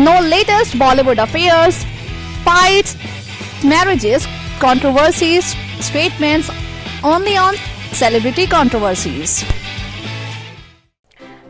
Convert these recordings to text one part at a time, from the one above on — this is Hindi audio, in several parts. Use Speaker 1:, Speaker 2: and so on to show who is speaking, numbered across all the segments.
Speaker 1: Know latest Bollywood affairs, fights, marriages, controversies, statements only on Celebrity Controversies.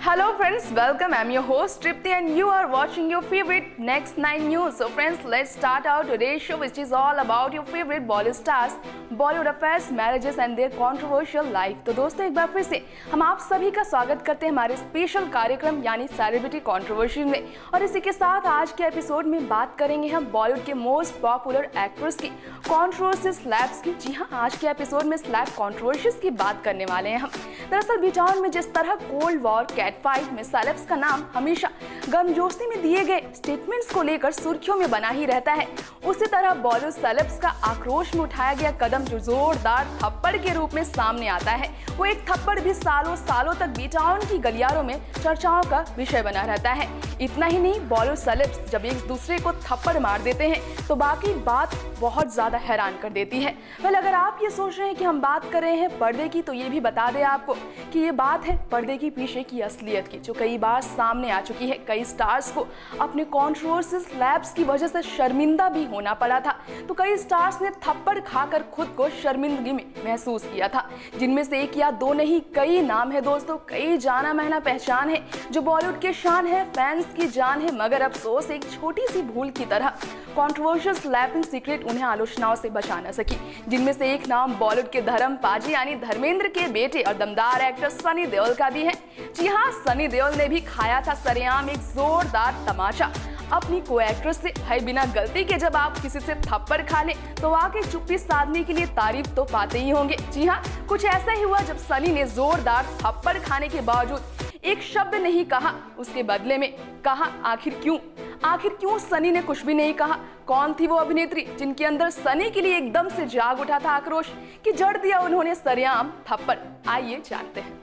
Speaker 2: Hello friends, welcome. I'm your host Tripti and you are watching your favorite Next 9 News. So friends, let's start out today's show which is all about your favorite Bollywood stars, Bollywood affairs, marriages and their controversial life. तो दोस्तों एक बार फिर से हम आप सभी का स्वागत करते हैं हमारे स्पेशल कार्यक्रम यानी सेलिब्रिटी कंट्रोवर्सी में। और इसी के साथ आज के एपिसोड में बात करेंगे हम बॉलीवुड के मोस्ट पॉपुलर एक्ट्रेस की कंट्रोवर्सी स्लैब्स की। जी हाँ, आज के एपिसोड में स्लैब कंट्रोवर्सीज की बात करने वाले हैं हम। दरअसल बीटाउन में जिस तरह कोल्ड वॉर फाइट में सेलेब्स का नाम हमेशा गर्मजोशी में दिए गए स्टेटमेंट्स को लेकर सुर्खियों में बना ही रहता है, उसी तरह बॉलीवुड सेलेब्स का आक्रोश में उठाया गया कदम जो जोरदार थप्पड़ के रूप में सामने आता है, वो एक थप्पड़ भी सालों सालों तक बीटाउन की गलियारों में चर्चाओं का विषय बना रहता है। इतना ही नहीं, बॉलीवुड सेलेब्स जब एक दूसरे को थप्पड़ मार देते हैं तो बाकी बात बहुत ज्यादा हैरान कर देती है। वेल, अगर आप ये सोच रहे हैं कि हम बात कर रहे हैं पर्दे की, तो ये भी बता दें आपको कि ये बात है पर्दे के पीछे की असलियत की, जो कई बार सामने आ चुकी है। कई स्टार्स को अपने कंट्रोवर्सी स्लैब्स की वजह से शर्मिंदा भी होना पड़ा था, तो कई स्टार्स ने थप्पड़ खाकर खुद को शर्मिंदगी में महसूस किया था, जिनमें से एक या दो नहीं कई नाम है दोस्तों, कई जाना माना पहचान है जो बॉलीवुड के शान है, फैंस की जान है, मगर अफसोस एक छोटी सी भूल की तरह कंट्रोवर्शियल स्लैपिंग सीक्रेट उन्हें आलोचनाओं से बचा न सकी। जिनमें से एक नाम बॉलीवुड के धर्म पाजी यानी धर्मेंद्र के बेटे और दमदार एक्टर सनी देओल का भी है। जी हाँ, सनी देओल ने भी खाया था सरेआम एक जोरदार तमाचा अपनी को एक्ट्रेस से। है बिना गलती के जब आप किसी से थप्पड़ खा लें तो वाकई चुप्पी साधने के लिए तारीफ तो पाते ही होंगे। जी हाँ, कुछ ऐसा ही हुआ जब सनी ने जोरदार थप्पड़ खाने के बावजूद एक शब्द नहीं कहा, उसके बदले में कहा आखिर क्यों सनी ने कुछ भी नहीं कहा। कौन थी वो अभिनेत्री जिनके अंदर सनी के लिए एकदम से जाग उठा था आक्रोश कि जड़ दिया उन्होंने सरेआम थप्पड़? आइए जानते हैं।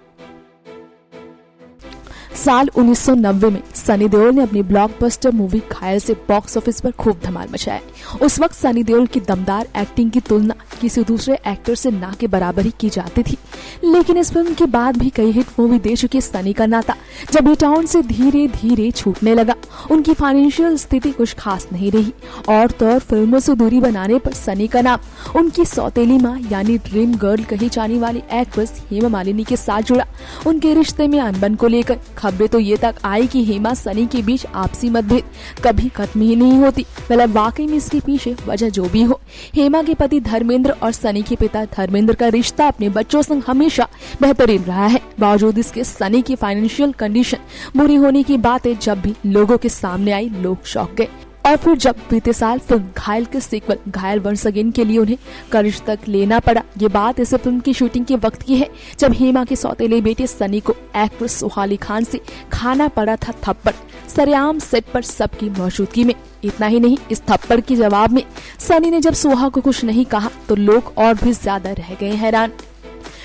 Speaker 3: साल 1990 में सनी देओल ने अपनी ब्लॉकबस्टर मूवी घायल से बॉक्स ऑफिस पर खूब धमाल मचाया। उस वक्त सनी देओल की दमदार एक्टिंग की तुलना किसी दूसरे एक्टर से ना के बराबर ही की जाती थी, लेकिन इस फिल्म के बाद भी कई हिट मूवी दे चुके सनी का नाता जब बीटाउन से धीरे धीरे छूटने लगा, उनकी फाइनेंशियल स्थिति कुछ खास नहीं रही और तो और फिल्मों से दूरी बनाने पर सनी का नाम उनकी सौतेली माँ यानी ड्रीम गर्ल कही जाने वाली एक्ट्रेस हेमा मालिनी के साथ जुड़ा। उनके रिश्ते में अनबन को लेकर खबरें तो ये तक आई कि हेमा सनी के बीच आपसी मतभेद कभी खत्म ही नहीं होती। मतलब वाकई में इसके पीछे वजह जो भी हो, हेमा के पति धर्मेंद्र और सनी के पिता धर्मेंद्र का रिश्ता अपने बच्चों संग हमेशा बेहतरीन रहा है। बावजूद इसके सनी की फाइनेंशियल कंडीशन बुरी होने की बातें जब भी लोगों के सामने आई, लोग चौंक गए। और फिर जब बीते साल फिल्म घायल के सीक्वल घायल वंस अगेन के लिए उन्हें कर्ज तक लेना पड़ा। ये बात इस फिल्म की शूटिंग के वक्त की है जब हेमा के सौतेले बेटे सनी को एक्ट्रेस सुहाली खान से खाना पड़ा था थप्पड़ सरेआम सेट पर सबकी मौजूदगी में। इतना ही नहीं, इस थप्पड़ के जवाब में सनी ने जब सुहा को कुछ नहीं कहा तो लोग और भी ज्यादा रह गए हैरान।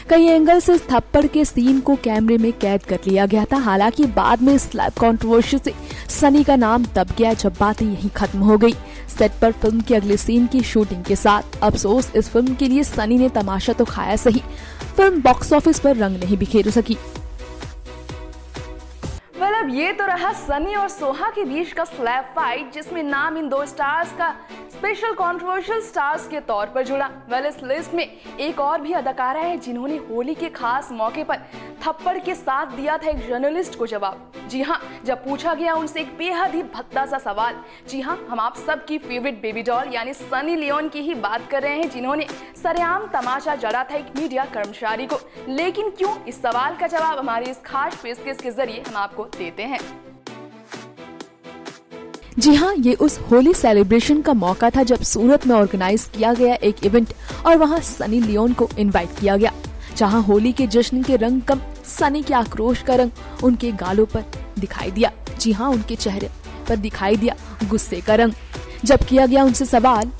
Speaker 3: कई एंगल से इस थप्पड़ के सीन को कैमरे में कैद कर लिया गया था। हालांकि बाद में स्लैब कंट्रोवर्सी से सनी का नाम दब गया जब बातें यहीं खत्म हो गई। सेट पर फिल्म के अगले सीन की शूटिंग के साथ अफसोस इस फिल्म के लिए सनी ने तमाशा तो खाया सही, फिल्म बॉक्स ऑफिस पर रंग नहीं बिखेर सकी।
Speaker 2: अब ये तो रहा सनी और सोहा के बीच का स्लैब फाइट जिसमें नाम इन दो स्टार्स का स्पेशल कंट्रोवर्शियल स्टार्स के तौर पर जुड़ा। इस लिस्ट में एक और भी अदाकारा है जिन्होंने होली के खास मौके पर थप्पड़ के साथ दिया था एक जर्नलिस्ट को जवाब। जी हाँ, जब पूछा गया उनसे एक बेहद ही भद्दा सा सवाल। जी हाँ, हम आप सबकी फेवरेट बेबी डॉल यानी सनी लियोन की ही बात कर रहे हैं जिन्होंने सरेआम तमाचा जड़ा था एक मीडिया कर्मचारी को। लेकिन क्यों, इस सवाल का जवाब हमारी इस खास पेशकश के जरिए हम आपको देते हैं।
Speaker 3: जी हाँ, ये उस होली सेलिब्रेशन का मौका था जब सूरत में ऑर्गेनाइज किया गया एक इवेंट और वहाँ सनी लियोन को इनवाइट किया गया, जहाँ होली के जश्न के रंग कम सनी के आक्रोश का रंग उनके गालों पर दिखाई दिया। जी हाँ, उनके चेहरे पर दिखाई दिया गुस्से का रंग। जब किया गया उनसे सवाल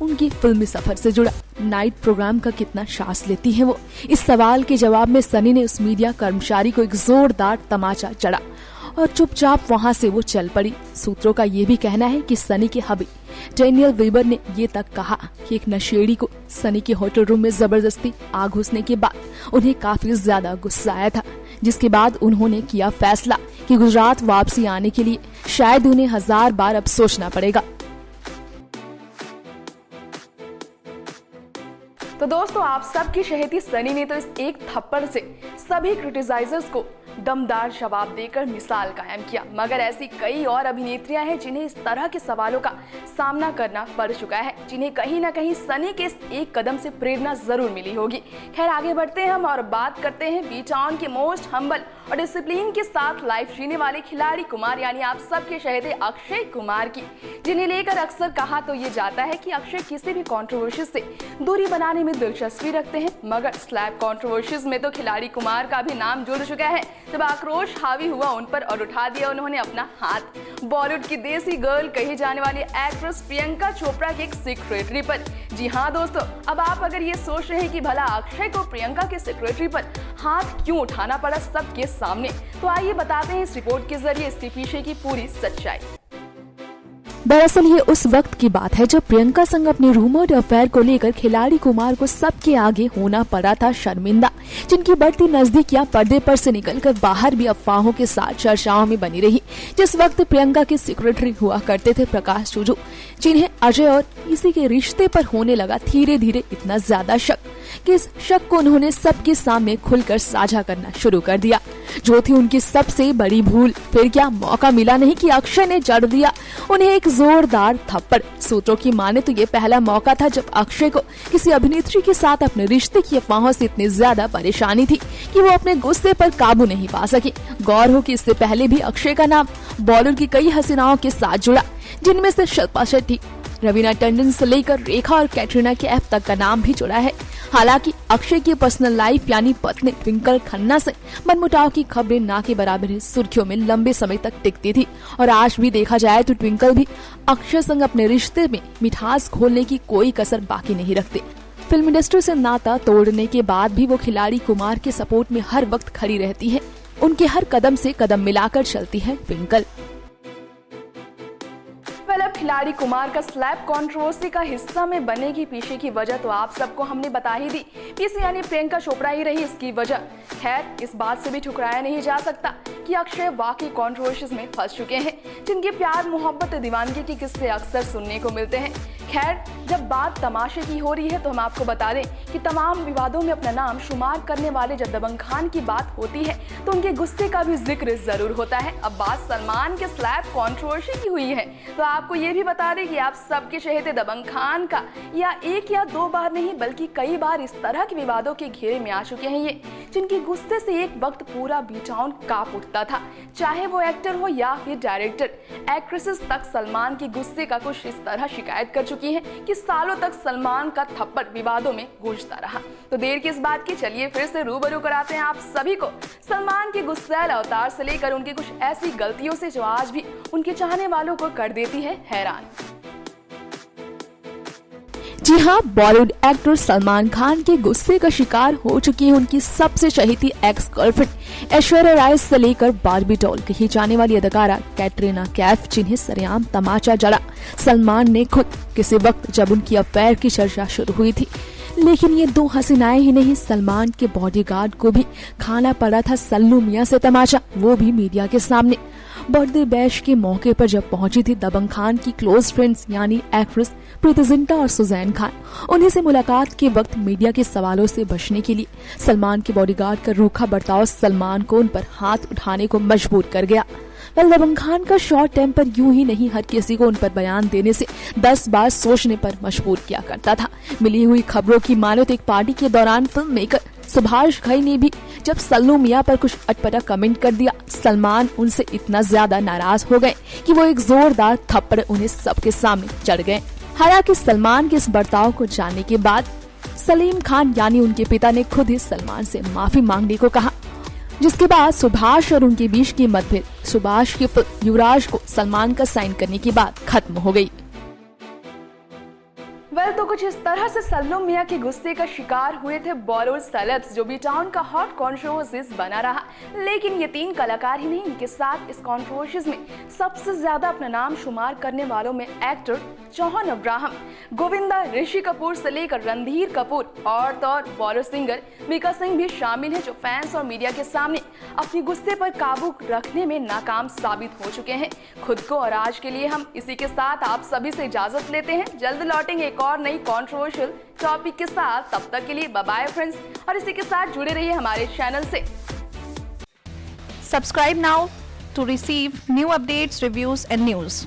Speaker 3: उनकी फिल्मी सफर से जुड़ा, नाइट प्रोग्राम का कितना सांस लेती है वो, इस सवाल के जवाब में सनी ने उस मीडिया कर्मचारी को एक जोरदार तमाचा जड़ा और चुपचाप वहां से वो चल पड़ी। सूत्रों का ये भी कहना है कि सनी के हबी डेनियल वेबर ने ये तक कहा कि एक नशेड़ी को सनी के होटल रूम में जबरदस्ती आग घुसने के बाद उन्हें काफी ज्यादा गुस्सा आया था, जिसके बाद उन्होंने किया फैसला कि गुजरात वापसी आने के लिए शायद उन्हें 1000 बार अब सोचना पड़ेगा।
Speaker 2: तो दोस्तों, आप सबकी शहेती सनी ने तो इस एक थप्पड़ से सभी क्रिटिसाइजर्स को दमदार जवाब देकर मिसाल कायम किया। मगर ऐसी कई और अभिनेत्रियां हैं जिन्हें इस तरह के सवालों का सामना करना पड़ चुका है, जिन्हें कहीं ना कहीं सनी के इस एक कदम से प्रेरणा जरूर मिली होगी। खैर, आगे बढ़ते हैं हम और बात करते हैं बी टाउन के मोस्ट हम्बल और डिसिप्लिन के साथ लाइफ जीने वाले खिलाड़ी कुमार यानी आप सबके शहेते अक्षय कुमार की, जिन्हें लेकर अक्सर कहा तो ये जाता है कि अक्षय किसी भी कंट्रोवर्सी से दूरी बनाने में दिलचस्पी रखते हैं। मगर स्लैब कंट्रोवर्सीज में तो खिलाड़ी कुमार का भी नाम जुड़ चुका है। तब आक्रोश हावी हुआ उन पर और उठा दिया उन्होंने अपना हाथ बॉलीवुड की देसी गर्ल कही जाने वाली एक्ट्रेस प्रियंका चोपड़ा के एक सेक्रेटरी पर। जी हाँ दोस्तों, अब आप अगर ये सोच रहे हैं कि भला अक्षय को प्रियंका के सेक्रेटरी पर हाथ क्यों उठाना पड़ा सबके सामने, तो आइए बताते हैं इस रिपोर्ट के जरिए इसके पीछे की पूरी सच्चाई।
Speaker 3: दरअसल ये उस वक्त की बात है जब प्रियंका संग अपने रूमर्ड अफेयर को लेकर खिलाड़ी कुमार को सबके आगे होना पड़ा था शर्मिंदा, जिनकी बढ़ती नजदीकियां पर्दे पर से निकलकर बाहर भी अफवाहों के साथ चर्चाओं में बनी रही। जिस वक्त प्रियंका के सेक्रेटरी हुआ करते थे प्रकाश चूजू, जिन्हें अजय और इसी के रिश्ते पर होने लगा धीरे धीरे इतना ज्यादा शक कि इस शक को उन्होंने सबके सामने खुलकर साझा करना शुरू कर दिया, जो थी उनकी सबसे बड़ी भूल। फिर क्या मौका मिला नहीं कि अक्षय ने जड़ दिया उन्हें एक जोरदार थप्पड़। सूत्रों की माने तो ये पहला मौका था जब अक्षय को किसी अभिनेत्री के साथ अपने रिश्ते की अफवाहों से इतनी ज्यादा परेशानी थी कि वो अपने गुस्से पर काबू नहीं पा सके। गौर हो कि इससे पहले भी अक्षय का नाम बॉलीवुड की कई हसीनाओं के साथ जुड़ा, जिनमें से शिल्पा शेट्टी, रवीना टंडन से लेकर रेखा और कैटरीना कैफ तक का नाम भी जुड़ा है। हालांकि अक्षय की पर्सनल लाइफ यानी पत्नी ट्विंकल खन्ना से मनमुटाव की खबरें ना के बराबर सुर्खियों में लंबे समय तक टिकती थी और आज भी देखा जाए तो ट्विंकल भी अक्षय संग अपने रिश्ते में मिठास घोलने की कोई कसर बाकी नहीं रखते। फिल्म इंडस्ट्री से नाता तोड़ने के बाद भी वो खिलाड़ी कुमार के सपोर्ट में हर वक्त खड़ी रहती है। उनके हर कदम से कदम मिलाकर चलती है ट्विंकल।
Speaker 2: अब खिलाड़ी कुमार का स्लैब कंट्रोवर्सी का हिस्सा में बनने के पीछे की वजह तो आप सबको हमने बता ही दी। पीछे यानी प्रियंका चोपड़ा ही रही इसकी वजह। खैर, इस बात से भी ठुकराया नहीं जा सकता कि अक्षय वाकई कंट्रोवर्सीज में फंस चुके हैं, जिनके प्यार मोहब्बत दीवानगी के किस्से अक्सर सुनने को मिलते हैं। खैर, जब बात तमाशे की हो रही है तो हम आपको बता दें कि तमाम विवादों में अपना नाम शुमार करने वाले जब दबंग खान की बात होती है तो उनके गुस्से का भी जिक्र जरूर होता है। अब बात सलमान के स्लैब कंट्रोवर्सी की हुई है तो आपको ये भी बता दें कि आप सबके शहेते दबंग खान का या एक या दो बार नहीं बल्कि कई बार इस तरह के विवादों के घेरे में आ चुके हैं ये, जिनके गुस्से से एक वक्त पूरा बी टाउन कांप उठता था, चाहे वो एक्टर हो या फिर डायरेक्टर। एक्ट्रेसेस तक सलमान के गुस्से का कुछ इस तरह शिकायत कर चुकी हैं कि सालों तक सलमान का थप्पड़ विवादों में गूंजता रहा। तो देर किस बात की, चलिए फिर से रूबरू कराते हैं आप सभी को सलमान के गुस्सैल अवतार से लेकर उनकी कुछ ऐसी गलतियों से जो आज भी उनके चाहने वालों को कर देती है हैरान।
Speaker 3: जी हाँ, बॉलीवुड एक्टर सलमान खान के गुस्से का शिकार हो चुकी है उनकी सबसे चहेती एक्स गर्लफ्रेंड ऐश्वर्या राय से लेकर बार्बी डॉल कही जाने वाली अदाकारा कैटरीना कैफ, जिन्हें सरेआम तमाचा जड़ा। सलमान ने खुद किसी वक्त जब उनकी अफेयर की चर्चा शुरू हुई थी, लेकिन ये दो हसीनाएं ही नहीं, सलमान के बॉडीगार्ड को भी खाना पड़ा था सल्लू मियां से तमाचा, वो भी मीडिया के सामने। बर्थडे बैश के मौके पर जब पहुंची थी दबंग खान की क्लोज फ्रेंड्स यानी एक्ट्रेस प्रीति जिंटा और सुजैन खान, उन्हीं से मुलाकात के वक्त मीडिया के सवालों से बचने के लिए सलमान के बॉडीगार्ड का रूखा बर्ताव सलमान को उन पर हाथ उठाने को मजबूर कर गया। दबंग खान का शॉर्ट टेम्पर यूं ही नहीं हर किसी को उन पर बयान देने से 10 बार सोचने पर मजबूर किया करता था। मिली हुई खबरों की मानो तो एक पार्टी के दौरान फिल्म मेकर सुभाष घई ने भी जब सल्लू मियां पर कुछ अटपटा कमेंट कर दिया, सलमान उनसे इतना ज्यादा नाराज हो गए कि वो एक जोरदार थप्पड़ उन्हें सबके सामने चढ़ गए। हालांकि सलमान के इस बर्ताव को जानने के बाद सलीम खान यानी उनके पिता ने खुद ही सलमान से माफी मांगने को कहा, जिसके बाद सुभाष और उनके बीच की मतभेद सुभाष की फिल्म युवराज को सलमान का साइन करने के बाद खत्म हो गई।
Speaker 2: वेल तो कुछ इस तरह से सल्लू मियां के गुस्से का शिकार हुए थे बॉलीवुड सेलेब्स, जो बी टाउन का हॉट कंट्रोवर्सीज बना रहा। लेकिन ये तीन कलाकार ही नहीं, इनके साथ इस कंट्रोवर्सीज में सबसे ज्यादा अपना नाम शुमार करने वालों में एक्टर चौहान अब्राहम, गोविंदा, ऋषि कपूर से लेकर रणधीर कपूर और तो और बॉलीवुड सिंगर मीका सिंह भी शामिल हैं, जो फैंस और मीडिया के सामने अपने गुस्से पर काबू रखने में नाकाम साबित हो चुके हैं खुद को। और आज के लिए हम इसी के साथ आप सभी से इजाजत लेते हैं। जल्द लौटेंगे एक और नई कंट्रोवर्शियल टॉपिक के साथ। तब तक के लिए बाय बाय फ्रेंड्स, और इसी के साथ जुड़े रहिए हमारे चैनल से।
Speaker 1: Subscribe now to receive new updates, reviews and news.